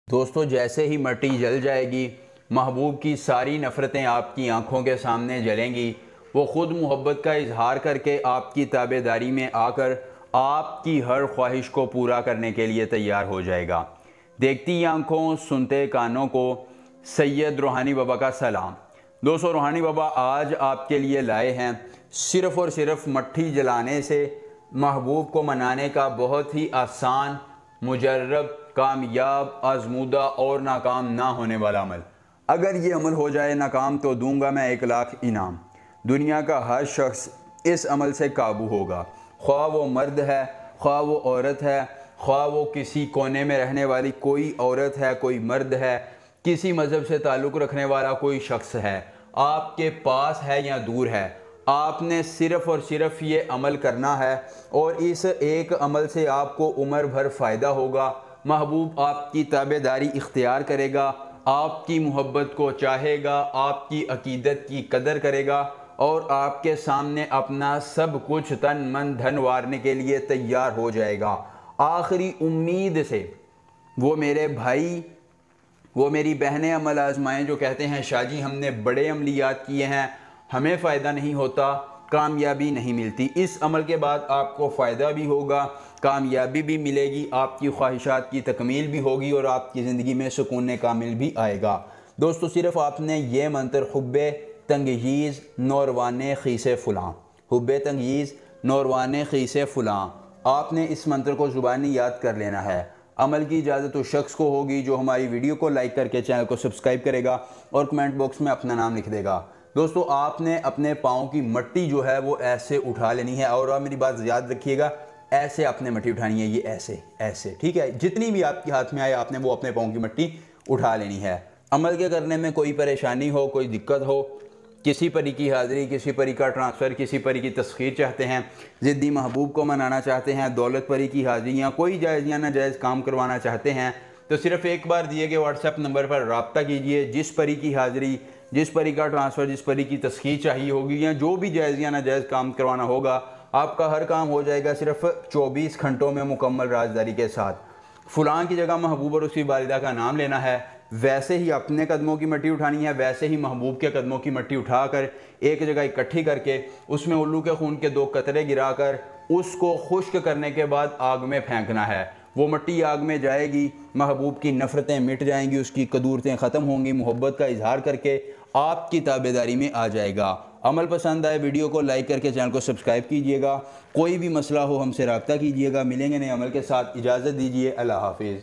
دوستو جیسے ہی مٹی جل جائے گی، محبوب کی ساری نفرتیں آپ کی آنکھوں کے سامنے جلیں گی۔ وہ خود محبت کا اظہار کر کے آپ کی تابعداری میں آ کر آپ کی ہر خواہش کو پورا کرنے کے لیے تیار ہو جائے گا۔ دیکھتی آنکھوں، سنتے کانوں کو سید روحانی بابا کا سلام۔ دوستو روحانی بابا آج آپ کے لیے لائے ہیں صرف اور صرف مٹی جلانے سے محبوب کو منانے کا بہت ہی آسان، مجرب، کامیاب، آزمودہ اور ناکام نہ ہونے والا عمل۔ اگر یہ عمل ہو جائے ناکام تو دوں گا میں 1,00,000 انعام۔ دنیا کا ہر شخص اس عمل سے قابو ہوگا، خواہ وہ مرد ہے، خواہ وہ عورت ہے، خواہ وہ کسی کونے میں رہنے والی کوئی عورت ہے، کوئی مرد ہے، کسی مذہب سے تعلق رکھنے والا کوئی شخص ہے، آپ کے پاس ہے یا دور ہے۔ آپ نے صرف اور صرف یہ عمل کرنا ہے اور اس ایک عمل سے آپ کو عمر بھر فائدہ ہوگا۔ محبوب آپ کی تابعداری اختیار کرے گا، آپ کی محبت کو چاہے گا، آپ کی عقیدت کی قدر کرے گا اور آپ کے سامنے اپنا سب کچھ تن من دھن وارنے کے لیے تیار ہو جائے گا۔ آخری امید سے وہ میرے بھائی، وہ میری بہنیں عمل آزمائیں جو کہتے ہیں شاہ جی ہم نے بڑے عملیات کیے ہیں، ہمیں فائدہ نہیں ہوتا، کامیابی نہیں ملتی۔ اس عمل کے بعد آپ کو فائدہ بھی ہوگا، کامیابی بھی ملے گی، آپ کی خواہشات کی تکمیل بھی ہوگی اور آپ کی زندگی میں سکون کامل بھی آئے گا۔ دوستو صرف آپ نے یہ منتر حب تنگیز نوروان خیس فلاں، حب تنگیز نوروان خیس فلاں، آپ نے اس منتر کو زبانی یاد کر لینا ہے۔ عمل کی اجازت اس شخص کو ہوگی جو ہماری ویڈیو کو لائک کر کے چینل کو سبسکرائب کرے گا اور کمنٹ باکس میں اپنا نام لکھ دے گا۔ دوستو آپ نے اپنے پاؤں کی مٹی جو ہے وہ ایسے اٹھا لینی ہے، اور آپ میری بات یاد رکھیے گا، ایسے آپ نے مٹی اٹھانی ہے، یہ ایسے ٹھیک ہے، جتنی بھی آپ کے ہاتھ میں آئے آپ نے وہ اپنے پاؤں کی مٹی اٹھا لینی ہے۔ عمل کے کرنے میں کوئی پریشانی ہو، کوئی دقت ہو، کسی پری کی حاضری، کسی پری کا ٹرانسفر، کسی پری کی تسخیر چاہتے ہیں، ضدی محبوب کو منانا چاہتے ہیں، دولت پری کی حاضری یا کوئی جائز یا ناجائز کام کروانا چاہتے ہیں تو صرف ایک بار دیے گئے واٹس ایپ نمبر پر رابطہ کیجئے۔ جس پری کی حاضری، جس پری کا ٹرانسفر، جس پری کی تسخیر چاہیے ہوگی یا جو بھی جائز یا ناجائز کام کروانا ہوگا، آپ کا ہر کام ہو جائے گا صرف 24 گھنٹوں میں مکمل رازداری کے ساتھ۔ فلاں کی جگہ محبوب اور اس کی والدہ کا نام لینا ہے، ویسے ہی اپنے قدموں کی مٹی اٹھانی ہے، ویسے ہی محبوب کے قدموں کی مٹی اٹھا کر ایک جگہ اکٹھی کر کے اس میں الو کے خون کے 2 قطرے گرا کر اس کو خشک کرنے کے بعد آگ میں پھینکنا ہے۔ وہ مٹی آگ میں جائے گی، محبوب کی نفرتیں مٹ جائیں گی، اس کی قدورتیں ختم ہوں گی، محبت کا اظہار کر کے آپ کی تابعداری میں آ جائے گا۔ عمل پسند آئے ویڈیو کو لائک کر کے چینل کو سبسکرائب کیجئے گا۔ کوئی بھی مسئلہ ہو ہم سے رابطہ کیجئے گا۔ ملیں گے نئے عمل کے ساتھ، اجازت دیجئے، اللہ حافظ۔